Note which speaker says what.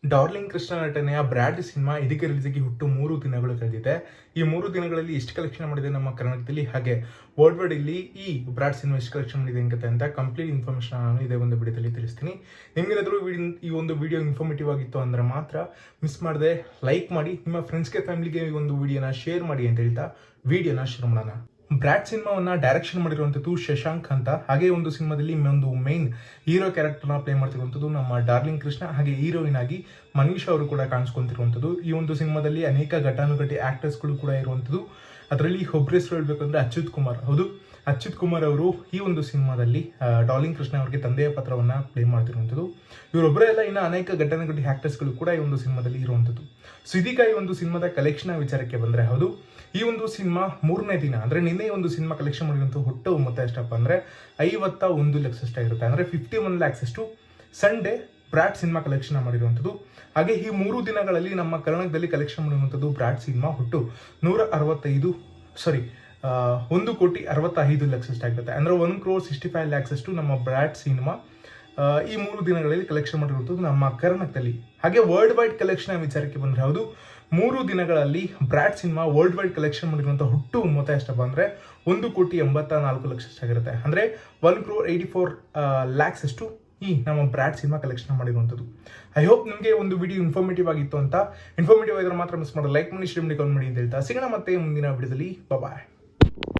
Speaker 1: Darling Krishna ನಟನೆಯ Brad cinema ಇದಕ್ಕೆ ರಿಲೀಸಿಗೆ ಹುಟ್ಟು 3 ದಿನಗಳು ಕಳೆದಿದೆ. ಈ 3 ದಿನಗಳಲ್ಲಿ ಎಷ್ಟು ಕಲೆಕ್ಷನ್ ಮಾಡಿದೆ ನಮ್ಮ ಕರ್ನಾಟಕದಲ್ಲಿ, ಹಾಗೆ ವರ್ಲ್ಡ್ ವೈಡ್ ಇಲ್ಲಿ ಈ ಬ್ರ್ಯಾಡ್ ಸಿನಿಮಾ ಎಷ್ಟು ಕಲೆಕ್ಷನ್ ಮಾಡಿದೆ ಅಂತ ಕಂಪ್ಲೀಟ್ ಇನ್ಫಾರ್ಮೇಷನ್ ನಾನು ಇದೇ ಒಂದು ವಿಡಿಯೋದಲ್ಲಿ ತಿಳಿಸ್ತೀನಿ. ನಿಮಗೇನಾದರೂ ಈ ಒಂದು ವಿಡಿಯೋ ಇನ್ಫಾರ್ಮೇಟಿವ್ ಆಗಿತ್ತು ಅಂದ್ರೆ ಮಾತ್ರ ಮಿಸ್ ಮಾಡದೆ ಲೈಕ್ ಮಾಡಿ, ನಿಮ್ಮ ಫ್ರೆಂಡ್ಸ್ಗೆ ಫ್ಯಾಮಿಲಿಗೆ ಈ ಒಂದು ವಿಡಿಯೋನ ಶೇರ್ ಮಾಡಿ ಅಂತ ಹೇಳ್ತಾ ವಿಡಿಯೋನ ಶುರು ಮಾಡೋಣ. ಬ್ರ್ಯಾಡ್ ಸಿನಿಮಾವನ್ನ ಡೈರೆಕ್ಷನ್ ಮಾಡಿರುವಂಥದ್ದು ಶಶಾಂಕ್ ಅಂತ. ಹಾಗೆ ಒಂದು ಸಿನಿಮಾದಲ್ಲಿ ಒಂದು ಮೇನ್ ಹೀರೋ ಕ್ಯಾರೆಕ್ಟರ್ನ ಪ್ಲೇ ಮಾಡ್ತಿರುವಂಥದ್ದು ನಮ್ಮ ಡಾರ್ಲಿಂಗ್ ಕೃಷ್ಣ, ಹಾಗೆ ಹೀರೋಯಿನ್ ಆಗಿ ಮನೀಷಾ ಅವರು ಕೂಡ ಕಾಣಿಸ್ಕೊಂತಿರುವಂಥದ್ದು. ಈ ಒಂದು ಸಿನಿಮಾದಲ್ಲಿ ಅನೇಕ ಘಟಾನುಘಟಿ ಆಕ್ಟರ್ಸ್ಗಳು ಕೂಡ ಇರುವಂಥದ್ದು. ಅದರಲ್ಲಿ ಒಬ್ಬರ ಹೆಸರು ಹೇಳ್ಬೇಕಂದ್ರೆ ಅಚ್ಯುತ್ ಕುಮಾರ್. ಹೌದು, ಅಚ್ಯುತ್ ಕುಮಾರ್ ಅವರು ಈ ಒಂದು ಸಿನಿಮಾದಲ್ಲಿ ಡಾರ್ಲಿಂಗ್ ಕೃಷ್ಣ ಅವರಿಗೆ ತಂದೆಯ ಪತ್ರವನ್ನ ಪ್ಲೇ ಮಾಡ್ತಿರುವಂಥದ್ದು. ಇವರೊಬ್ಬರೇ ಎಲ್ಲ ಇನ್ನು ಅನೇಕ ಘಟಾನುಘಟಿ ಆಕ್ಟರ್ಸ್ಗಳು ಕೂಡ ಈ ಒಂದು ಸಿನಿಮಾದಲ್ಲಿ ಇರುವಂಥದ್ದು. ಸೊ ಇದೀಗ ಈ ಒಂದು ಸಿನಿಮಾದ ಕಲೆಕ್ಷನ್ ವಿಚಾರಕ್ಕೆ ಬಂದರೆ, ಹೌದು, ಈ ಒಂದು ಸಿನಿಮಾ 3ನೇ ದಿನ ಅಂದ್ರೆ ನಿನ್ನೆ ಒಂದು ಸಿನಿಮಾ ಕಲೆಕ್ಷನ್ ಮಾಡಿರುವಂಥ ಒಟ್ಟು ಮೊತ್ತ ಎಷ್ಟಪ್ಪ ಅಂದ್ರೆ 51 ಲಕ್ಷಷ್ಟಾಗಿರುತ್ತೆ. ಅಂದ್ರೆ 51 lakhs ಅಷ್ಟು ಸಂಡೇ ಬ್ರ್ಯಾಡ್ ಸಿನಿಮಾ ಕಲೆಕ್ಷನ್ ಮಾಡಿರುವಂಥದ್ದು. ಹಾಗೆ ಈ 3 ದಿನಗಳಲ್ಲಿ ನಮ್ಮ ಕರ್ನಾಟಕದಲ್ಲಿ ಕಲೆಕ್ಷನ್ ಮಾಡಿರುವಂಥದ್ದು ಬ್ರ್ಯಾಡ್ ಸಿನಿಮಾ ಒಟ್ಟು 1,65 ಲಕ್ಷಷ್ಟಾಗಿರುತ್ತೆ. ಅಂದ್ರೆ 1,65 lakhs ಅಷ್ಟು ನಮ್ಮ ಬ್ರ್ಯಾಡ್ ಸಿನಿಮಾ ಈ 3 ದಿನಗಳಲ್ಲಿ ಕಲೆಕ್ಷನ್ ಮಾಡಿರುವಂಥದ್ದು ನಮ್ಮ ಕರ್ನಾಟಕದಲ್ಲಿ. ಹಾಗೆ ವರ್ಲ್ಡ್ ವೈಡ್ ಕಲೆಕ್ಷನ್ ವಿಚಾರಕ್ಕೆ ಬಂದರೆ, ಹೌದು, 3 ದಿನಗಳಲ್ಲಿ Brad cinema world wide collection ಮಾಡಿರುವಂಥ ಒಟ್ಟು ಮೊತ್ತ ಎಷ್ಟಪ್ಪ ಅಂದರೆ 1,84 ಲಕ್ಷಷ್ಟಾಗಿರುತ್ತೆ. ಅಂದರೆ 1,84 lakhs ಅಷ್ಟು ಈ ನಮ್ಮ ಬ್ರ್ಯಾಡ್ ಸಿನಿಮಾ ಕಲೆಕ್ಷನ್ ಮಾಡಿರುವಂಥದ್ದು. ಐ ಹೋಪ್ ನಿಮಗೆ ಒಂದು ವಿಡಿಯೋ ಇನ್ಫಾರ್ಮೇಟಿವ್ ಆಗಿತ್ತು ಅಂತ. ಇನ್ಫಾರ್ಮೇಟಿವ್ ಆಗಿದ್ರೆ ಮಾತ್ರ ಮಿಸ್ ಮಾಡೋ ಲೈಕ್ ಮಾಡಿ, ಶೇರ್ ಮಾಡಿ, ಕಮೆಂಟ್ ಮಾಡಿ ಅಂತ ಹೇಳ್ತಾ ಸಿಗೋಣ ಮತ್ತೆ ಮುಂದಿನ ವಿಡಿಯೋದಲ್ಲಿ. ಬಾಯ್.